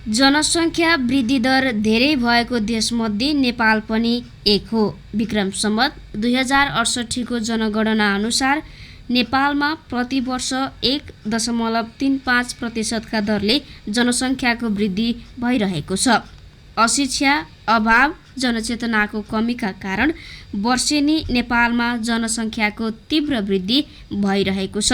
जनसङ्ख्या वृद्धि दर धेरै भएको देशमध्ये नेपाल पनि एक हो। विक्रम सम्वत 2068 जनगणना अनुसार नेपालमा प्रति वर्ष 1.35% दरले जनसङ्ख्याको वृद्धि भइरहेको छ। अशिक्षा, अभाव, जनचेतनाको कमीका कारण वर्षेनी नेपालमा जनसङ्ख्याको तीव्र वृद्धि भइरहेको छ।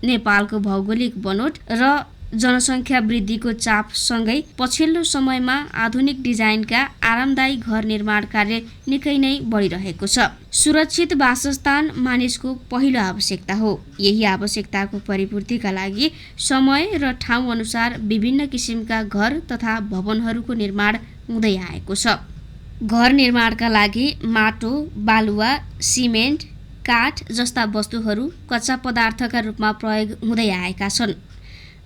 नेपालको भौगोलिक बनोट र जनसङ्ख्या वृद्धिको चापसँगै पछिल्लो समयमा आधुनिक डिजाइनका आरामदायी घर निर्माण कार्य निकै नै बढिरहेको छ। सुरक्षित वासस्थान मानिसको पहिलो आवश्यकता हो। यही आवश्यकताको परिपूर्तिका लागि समय र ठाउँ अनुसार विभिन्न किसिमका घर तथा भवनहरूको निर्माण हुँदै आएको छ। घर निर्माणका लागि माटो, बालुवा, सिमेन्ट, काठ जस्ता वस्तुहरू कच्चा पदार्थका रूपमा प्रयोग हुँदै आएका छन्।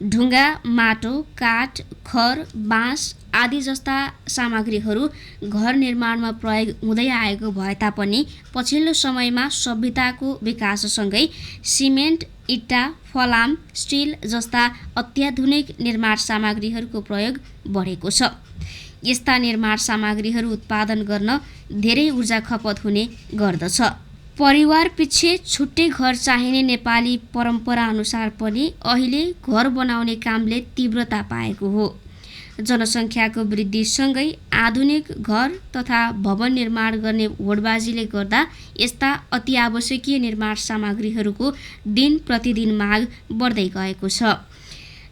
ढुङ्गा, माटो, काठ, खर, बाँस आदि जस्ता सामग्रीहरू घर निर्माणमा प्रयोग हुँदै आएको भए तापनि पछिल्लो समयमा सभ्यताको विकाससँगै सिमेन्ट, इट्टा, फलाम, स्टिल जस्ता अत्याधुनिक निर्माण सामग्रीहरूको प्रयोग बढेको छ। यस्ता निर्माण सामग्रीहरू उत्पादन गर्न धेरै ऊर्जा खपत हुने गर्दछ। परिवार पिच्छे छुट्टै घर चाहिने नेपाली परम्परा अनुसार पनि अहिले घर बनाउने कामले तीव्रता पाएको हो। जनसङ्ख्याको वृद्धिसँगै आधुनिक घर तथा भवन निर्माण गर्ने होडबाजीले गर्दा यस्ता अति आवश्यकीय निर्माण सामग्रीहरूको दिन प्रतिदिन माग बढ्दै गएको छ।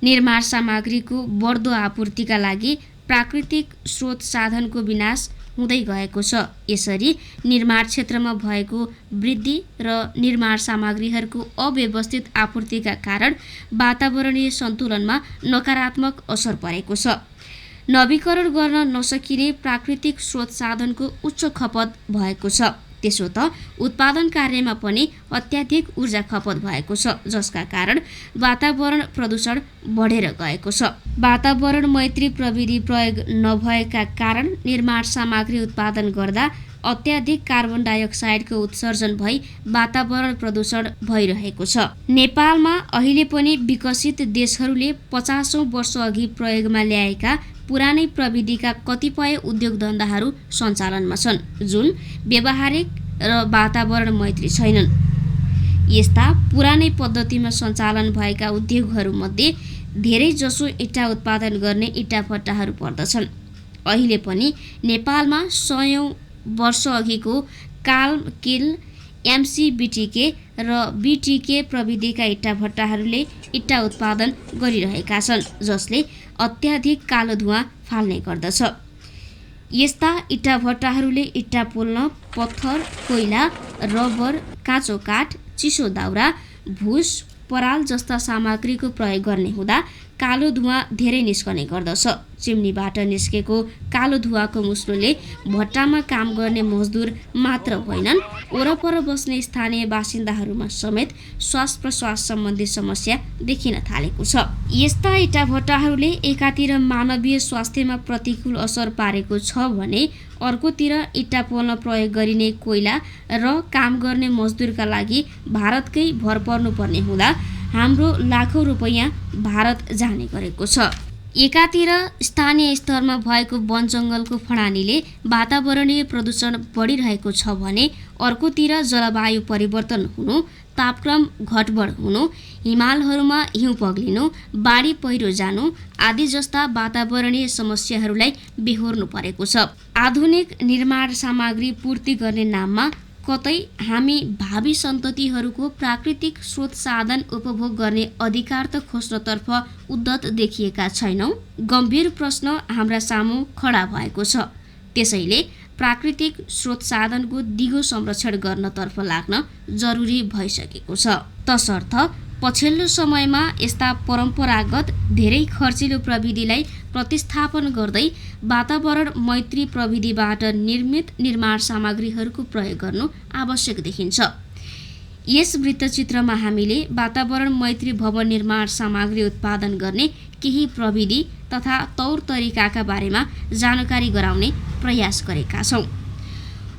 निर्माण सामग्रीको बढ्दो आपूर्तिका लागि प्राकृतिक स्रोत साधनको विनाश हुँदै गएको छ। यसरी निर्माण क्षेत्रमा भएको वृद्धि र निर्माण सामग्रीहरूको अव्यवस्थित आपूर्तिका कारण वातावरणीय सन्तुलनमा नकारात्मक असर परेको छ। नवीकरण गर्न नसकिने प्राकृतिक स्रोत साधनको उच्च खपत भएको छ। त्यसो त उत्पादन कार्यमा पनि अत्याधिक ऊर्जा खपत भएको छ, जसका कारण वातावरण प्रदूषण बढेर गएको छ। वातावरण मैत्री प्रविधि प्रयोग नभएका कारण निर्माण सामग्री उत्पादन गर्दा अत्याधिक कार्बन डाइअक्साइडको उत्सर्जन भई वातावरण प्रदूषण भइरहेको छ। नेपालमा अहिले पनि विकसित देशहरूले 50औं वर्ष अघि प्रयोगमा ल्याएका पुरानै प्रविधिका कतिपय उद्योग धन्दाहरू सञ्चालनमा छन्, जुन व्यावहारिक र वातावरण मैत्री छैनन्। यस्ता पुरानै पद्धतिमा सञ्चालन भएका उद्योगहरूमध्ये धेरै जसो इट्टा उत्पादन गर्ने इट्टाभट्टाहरू पर्दछन्। अहिले पनि नेपालमा 100औं वर्ष अघिको काल्म किल्न, एमसीबीटीके र बीटीके प्रविधिका इट्टाभट्टाहरूले इट्टा उत्पादन गरिरहेका छन्, जसले अत्याधिक कालो धुवाँ फाल्ने गर्दछ। यस्ता इट्टाभट्टाहरूले इट्टा पोल्न पत्थर, कोइला, रबर, काँचो काठ, चिसो दाउरा, भुस, पराल जस्ता सामग्रीको प्रयोग गर्ने हुँदा कालो धुवाँ धेरै निस्कने गर्दछ। चिम्नीबाट निस्केको कालो धुवाँको मुस्लोले भट्टामा काम गर्ने मजदुर मात्र होइनन्, वरपर बस्ने स्थानीय बासिन्दाहरूमा समेत श्वास प्रश्वास सम्बन्धी समस्या देखिन थालेको छ। यस्ता इट्टाभट्टाहरूले एकातिर मानवीय स्वास्थ्यमा प्रतिकूल असर पारेको छ भने अर्कोतिर इट्टा पोल्न प्रयोग गरिने कोइला र काम गर्ने मजदुरका लागि भारतकै भर पर्नुपर्ने हुँदा हाम्रो लाखौँ रुपैयाँ भारत जाने गरेको छ। एकातिर स्थानीय स्तरमा भएको वन जङ्गलको फडानीले वातावरणीय प्रदूषण बढिरहेको छ भने अर्कोतिर जलवायु परिवर्तन हुनु, तापक्रम घटबढ हुनु, हिमालहरूमा हिउँ पग्लिनु, बाढी पहिरो जानु आदि जस्ता वातावरणीय समस्याहरूलाई बेहोर्नु परेको छ। आधुनिक निर्माण सामग्री पूर्ति गर्ने नाममा कतै हामी भावी सन्ततिहरूको प्राकृतिक स्रोत साधन उपभोग गर्ने अधिकार त खोज्नतर्फ उद्यत देखिएका छैनौँ। गम्भीर प्रश्न हाम्रा सामु खडा भएको छ। त्यसैले प्राकृतिक स्रोत साधनको दिगो संरक्षण गर्नतर्फ लाग्न जरुरी भइसकेको छ। तसर्थ पछिल्लो समयमा यस्ता परम्परागत धेरै खर्चिलो प्रविधिलाई प्रतिस्थापन गर्दै वातावरण मैत्री प्रविधिबाट निर्मित निर्माण सामग्रीहरूको प्रयोग गर्नु आवश्यक देखिन्छ। यस वृत्तचित्रमा हामीले वातावरण मैत्री भवन निर्माण सामग्री उत्पादन गर्ने केही प्रविधि तथा तौर तरिकाका बारेमा जानकारी गराउने प्रयास गरेका छौँ।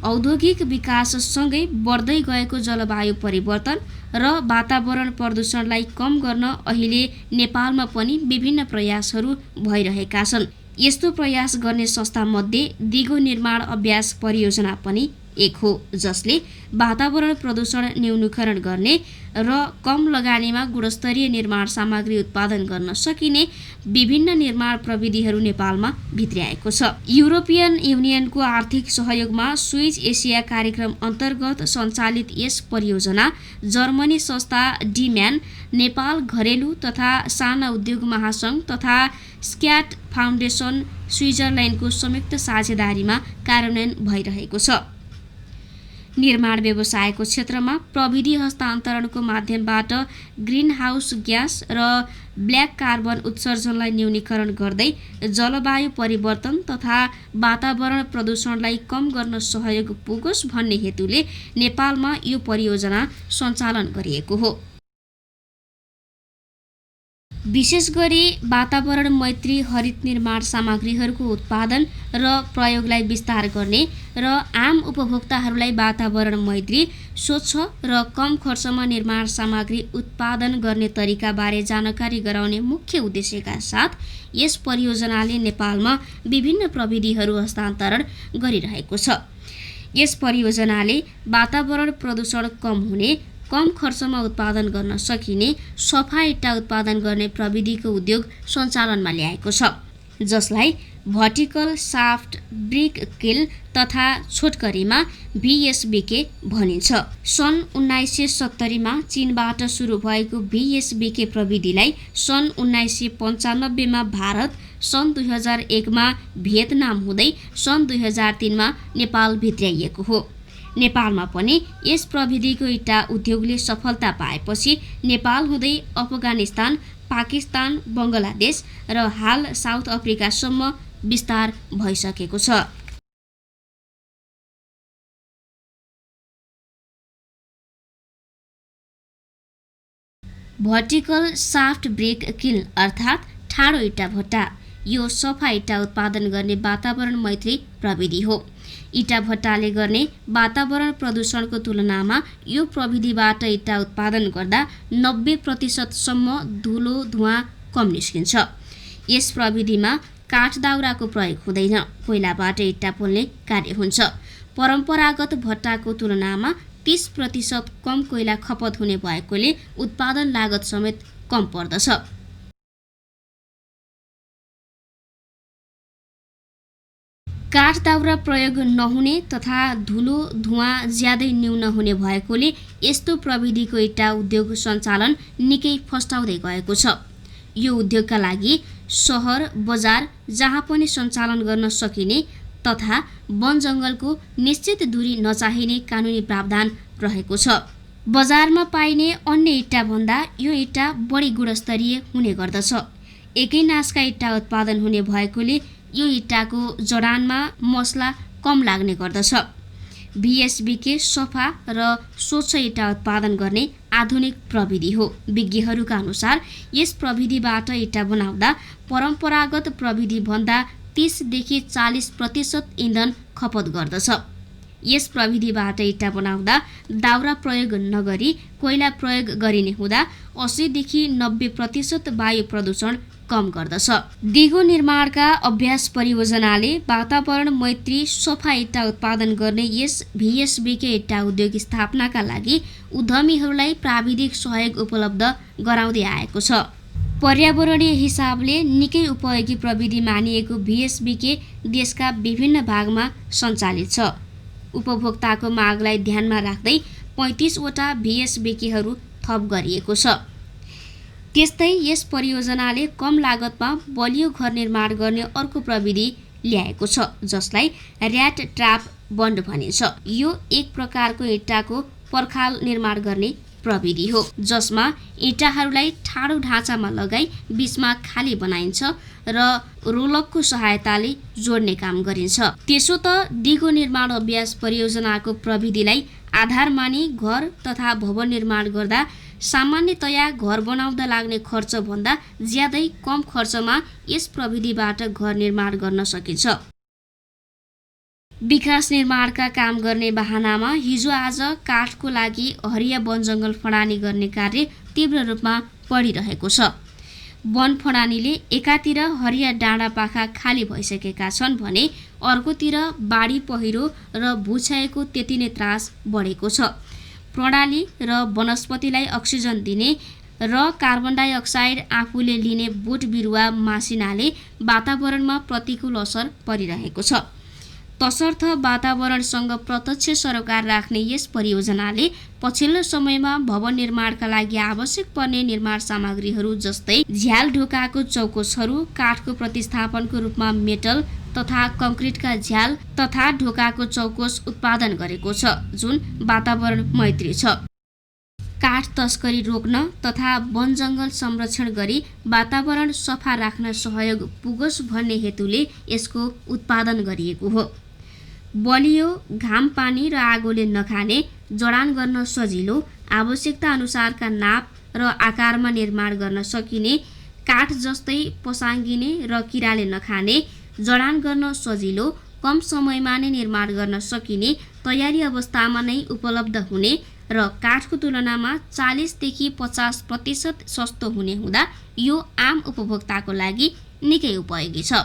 औद्योगिक विकाससँगै बढ्दै गएको जलवायु परिवर्तन र वातावरण प्रदूषणलाई कम गर्न अहिले नेपालमा पनि विभिन्न प्रयासहरू भइरहेका छन्। यस्तो प्रयास गर्ने संस्थामध्ये दिगो निर्माण अभ्यास परियोजना पनि एक हो, जसले वातावरण प्रदूषण न्यूनीकरण गर्ने र कम लगानीमा गुणस्तरीय निर्माण सामग्री उत्पादन गर्न सकिने विभिन्न निर्माण प्रविधिहरू नेपालमा भित्र्याएको छ। युरोपियन युनियनको आर्थिक सहयोगमा स्विज एसिया कार्यक्रम अन्तर्गत सञ्चालित यस परियोजना जर्मनी संस्था डिम्यान, नेपाल घरेलु तथा साना उद्योग महासंघ तथा स्क्याट फाउन्डेसन स्विजरल्यान्डको संयुक्त साझेदारीमा कार्यान्वयन भइरहेको छ। निर्माण व्यवसायको क्षेत्रमा प्रविधि हस्तान्तरणको माध्यमबाट ग्रिनहाउस ग्यास र ब्ल्याक कार्बन उत्सर्जनलाई न्यूनीकरण गर्दै जलवायु परिवर्तन तथा वातावरण प्रदूषणलाई कम गर्न सहयोग पुगोस् भन्ने हेतुले नेपालमा यो परियोजना सञ्चालन गरिएको हो। विशेष गरी वातावरण मैत्री हरित निर्माण सामग्रीहरूको उत्पादन र प्रयोगलाई विस्तार गर्ने र आम उपभोक्ताहरूलाई वातावरण मैत्री, स्वच्छ र कम खर्चमा निर्माण सामग्री उत्पादन गर्ने तरिकाबारे जानकारी गराउने मुख्य उद्देश्यका साथ यस परियोजनाले नेपालमा विभिन्न प्रविधिहरू हस्तान्तरण गरिरहेको छ। यस परियोजनाले वातावरण प्रदूषण कम हुने, कम खर्चमा उत्पादन गर्न सकिने सफा इट्टा उत्पादन गर्ने प्रविधिको उद्योग सञ्चालनमा ल्याएको छ, जसलाई भर्टिकल साफ्ट ब्रिक किल्न तथा छोटकरीमा VSBK भनिन्छ। सन् 1970मा चीनबाट सुरु भएको VSBK प्रविधिलाई सन् 1995मा भारत, सन् 2001मा भियतनाम हुँदै सन् 2003मा नेपाल भित्र्याइएको हो। नेपालमा पनि यस प्रविधिको इट्टा उद्योगले सफलता पाएपछि नेपाल हुँदै अफगानिस्तान, पाकिस्तान, बङ्गलादेश र हाल साउथ अफ्रिकासम्म विस्तार भइसकेको छ। भर्टिकल साफ्ट ब्रिक किल्न अर्थात् ठाडो इट्टा भट्टा यो सफा इट्टा उत्पादन गर्ने वातावरण मैत्री प्रविधि हो। इट्टा भट्टाले गर्ने वातावरण प्रदूषणको तुलनामा यो प्रविधिबाट इट्टा उत्पादन गर्दा 90% धुलो धुवाँ कम निस्किन्छ। यस प्रविधिमा काठ दाउराको प्रयोग हुँदैन, कोइलाबाट इट्टा पोल्ने कार्य हुन्छ। परम्परागत भट्टाको तुलनामा 30% कम कोइला खपत हुने भएकोले उत्पादन लागत समेत कम पर्दछ। काठ दाउरा प्रयोग नहुने तथा धुलो धुवाँ ज्यादै न्यून हुने भएकोले यस्तो प्रविधिको इट्टा उद्योग सञ्चालन निकै फस्टाउँदै गएको छ। यो उद्योगका लागि सहर बजार जहाँ पनि सञ्चालन गर्न सकिने तथा वन जङ्गलको निश्चित दूरी नचाहिने कानुनी प्रावधान रहेको छ। बजारमा पाइने अन्य इट्टा भन्दा यो इट्टा बढी गुणस्तरीय हुने गर्दछ। एकै नासका इट्टा उत्पादन हुने भएकोले यो इट्टाको जडानमा मसला कम लाग्ने गर्दछ। VSBK सफा र स्वच्छ इट्टा उत्पादन गर्ने आधुनिक प्रविधि हो। विज्ञहरूका अनुसार यस प्रविधिबाट इट्टा बनाउँदा परम्परागत प्रविधिभन्दा 30 देखि 40% इन्धन खपत गर्दछ। यस प्रविधिबाट इट्टा बनाउँदा दाउरा प्रयोग नगरी कोइला प्रयोग गरिने हुँदा 80 देखि 90% वायु प्रदूषण कम गर्दछ। दिगो निर्माणका अभ्यास परियोजनाले वातावरण मैत्री सफा इट्टा उत्पादन गर्ने यस VSBK इट्टा उद्योग स्थापनाका लागि उद्यमीहरूलाई प्राविधिक सहयोग उपलब्ध गराउँदै आएको छ। पर्यावरणीय हिसाबले निकै उपयोगी प्रविधि मानिएको VSBK देशका विभिन्न भागमा सञ्चालित छ। उपभोक्ताको मागलाई ध्यानमा राख्दै 35 वटा VSBKहरू थप गरिएको छ। त्यस्तै यस परियोजनाले कम लागतमा बलियो घर निर्माण गर्ने अर्को प्रविधि ल्याएको छ, जसलाई ऱ्याट ट्र्याप बन्ड भनिन्छ। यो एक प्रकारको इट्टाको पर्खाल निर्माण गर्ने प्रविधि हो, जसमा इँटाहरूलाई ठाडो ढाँचामा लगाई बीचमा खाली बनाइन्छ र रोलकको सहायताले जोड्ने काम गरिन्छ। त्यसो त दिगो निर्माण अभ्यास परियोजनाको प्रविधिलाई आधार मानी घर तथा भवन निर्माण गर्दा सामान्यतया घर बनाउँदा लाग्ने खर्च भन्दा ज्यादै कम खर्चमा यस प्रविधिबाट घर निर्माण गर्न सकिन्छ। विकास निर्माणका काम गर्ने बहानामा हिजो आज काठको लागि हरिया वन जङ्गल फडानी गर्ने कार्य तीव्र रूपमा बढिरहेको छ। वन फडानीले एकातिर हरिया डाँडा पाखा खाली भइसकेका छन् भने अर्कोतिर बाढी पहिरो र भूक्षयको त्यति नै त्रास बढेको छ। प्रणाली र वनस्पतिलाई अक्सिजन दिने र कार्बन डाइअक्साइड आफूले लिने बोट बिरुवा मासिनाले वातावरणमा प्रतिकूल असर परिरहेको छ। तसर्थ वातावरणसँग प्रत्यक्ष सरोकार राख्ने यस परियोजनाले पछिल्लो समयमा भवन निर्माणका लागि आवश्यक पर्ने निर्माण सामग्रीहरू जस्तै झ्याल ढोकाको चौकोसहरू, काठको प्रतिस्थापनको रूपमा मेटल तथा कङ्क्रिटका झ्याल तथा ढोकाको चौकोस उत्पादन गरेको छ, जुन वातावरण मैत्री छ। काठ तस्करी रोक्न तथा वन जङ्गल संरक्षण गरी वातावरण सफा राख्न सहयोग पुगोस् भन्ने हेतुले यसको उत्पादन गरिएको हो। बलियो, घाम पानी र आगोले नखाने, जडान गर्न सजिलो, आवश्यकता अनुसारका नाप र आकारमा निर्माण गर्न सकिने, काठ जस्तै पसाङ्गिने र किराले नखाने, जडान गर्न सजिलो, कम समयमा नै निर्माण गर्न सकिने, तयारी अवस्थामा नै उपलब्ध हुने र काठको तुलनामा 40 देखि 50% सस्तो हुने हुँदा यो आम उपभोक्ताको लागि निकै उपयोगी छ।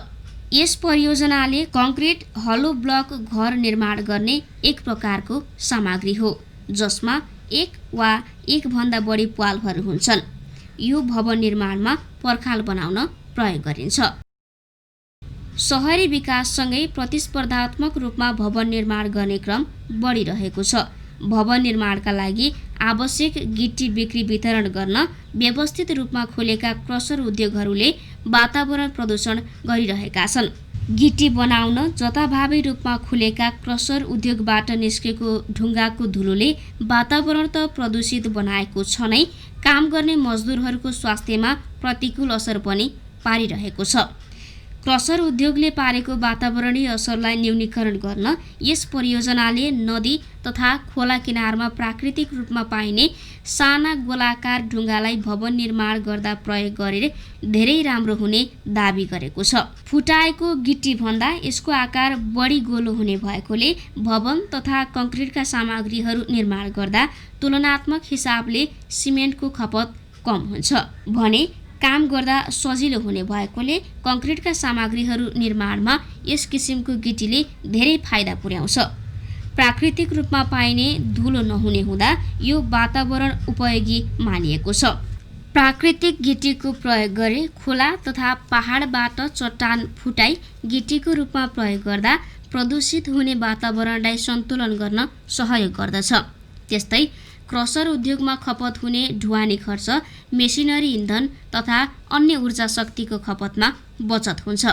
यस परियोजनाले कङ्क्रिट हलो ब्लक घर निर्माण गर्ने एक प्रकारको सामग्री हो, जसमा एक वा एकभन्दा बढी प्वालहरू हुन्छन्। यो भवन निर्माणमा पर्खाल बनाउन प्रयोग गरिन्छ। सहरी विकाससँगै प्रतिस्पर्धात्मक रूपमा भवन निर्माण गर्ने क्रम बढिरहेको छ। भवन निर्माणका लागि आवश्यक गिटी बिक्री वितरण गर्न व्यवस्थित रूपमा खोलेका क्रसर उद्योगहरूले वातावरण प्रदूषण गरिरहेका छन्। गिटी बनाउन जताभावी रूपमा खुलेका क्रसर उद्योगबाट निस्केको ढुङ्गाको धुलोले वातावरण त प्रदूषित बनाएको छ नै, काम गर्ने मजदुरहरूको स्वास्थ्यमा प्रतिकूल असर पनि पारिरहेको छ। क्रसर उद्योगले पारेको वातावरणीय असरलाई न्यूनीकरण गर्न यस परियोजनाले नदी तथा खोला किनारमा प्राकृतिक रूपमा पाइने साना गोलाकार ढुङ्गालाई भवन निर्माण गर्दा प्रयोग गरे धेरै राम्रो हुने दाबी गरेको छ। फुटाएको गिटी भन्दा यसको आकार बढी गोलो हुने भएकोले भवन तथा कङ्क्रिटका सामग्रीहरू निर्माण गर्दा तुलनात्मक हिसाबले सिमेन्टको खपत कम हुन्छ भने काम गर्दा सजिलो हुने भएकोले कङ्क्रिटका सामग्रीहरू निर्माणमा यस किसिमको गिटीले धेरै फाइदा पुर्याउँछ। प्राकृतिक रूपमा पाइने धुलो नहुने हुँदा यो वातावरण उपयोगी मानिएको छ। प्राकृतिक गिटीको प्रयोग गरे खोला तथा पहाडबाट चट्टान फुटाई गिटीको रूपमा प्रयोग गर्दा प्रदूषित हुने वातावरणलाई सन्तुलन गर्न सहयोग गर्दछ। त्यस्तै क्रसर उद्योगमा खपत हुने ढुवानी खर्च, मेसिनरी इन्धन तथा अन्य ऊर्जा शक्तिको खपतमा बचत हुन्छ।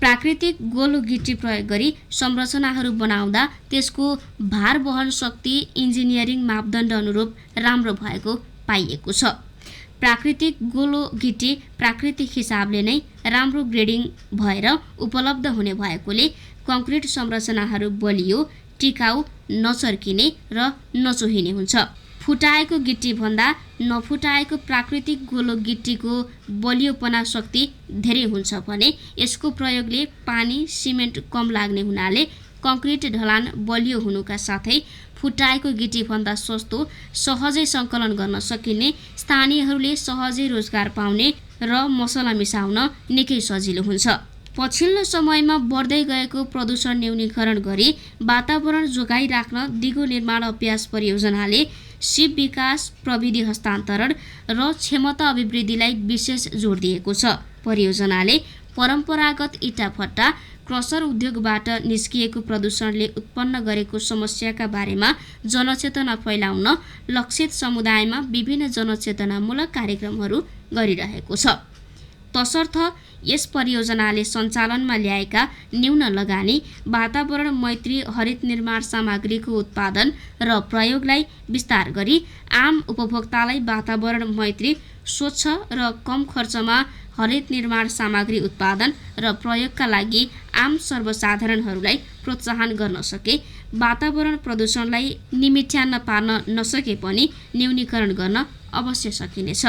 प्राकृतिक गोलो गिटी प्रयोग गरी संरचनाहरू बनाउँदा त्यसको भार वहन शक्ति इन्जिनियरिङ मापदण्ड अनुरूप राम्रो भएको पाइएको छ। प्राकृतिक गोलो गिटी प्राकृतिक हिसाबले नै राम्रो ग्रेडिङ भएर उपलब्ध हुने भएकोले कङ्क्रिट संरचनाहरू बलियो, टिकाउ, नचर्किने र नचोहिने हुन्छ। फुटाएको गिटी भन्दा नफुटाएको प्राकृतिक गोलो गिटीको बलियोपना शक्ति धेरै हुन्छ भने यसको प्रयोगले पानी, सिमेन्ट कम लाग्ने हुनाले कङ्क्रिट ढलान बलियो हुनुका साथै फुटाएको गिटी भन्दा सस्तो, सहजै सङ्कलन गर्न सकिने, स्थानीयहरूले सहजै रोजगार पाउने र मसला मिसाउन निकै सजिलो हुन्छ। पछिल्लो समयमा बढ्दै गएको प्रदूषण न्यूनीकरण गरी वातावरण जोगाइ राख्न दिगो निर्माण अभ्यास परियोजनाले सिप विकास, प्रविधि हस्तान्तरण र क्षमता अभिवृद्धिलाई विशेष जोड दिएको छ। परियोजनाले परम्परागत इटाभट्टा, क्रसर उद्योगबाट निस्किएको प्रदूषणले उत्पन्न गरेको समस्याका बारेमा जनचेतना फैलाउन लक्षित समुदायमा विभिन्न जनचेतनामूलक कार्यक्रमहरू गरिरहेको छ। तसर्थ यस परियोजनाले सञ्चालनमा ल्याएका न्यून लगानी, वातावरण मैत्री हरित निर्माण सामग्रीको उत्पादन र प्रयोगलाई विस्तार गरी आम उपभोक्तालाई वातावरण मैत्री, स्वच्छ र कम खर्चमा हरित निर्माण सामग्री उत्पादन र प्रयोगका लागि आम सर्वसाधारणहरूलाई प्रोत्साहन गर्न सके वातावरण प्रदूषणलाई निमित्यान्न पार्न नसके पनि न्यूनीकरण गर्न अवश्य सकिनेछ।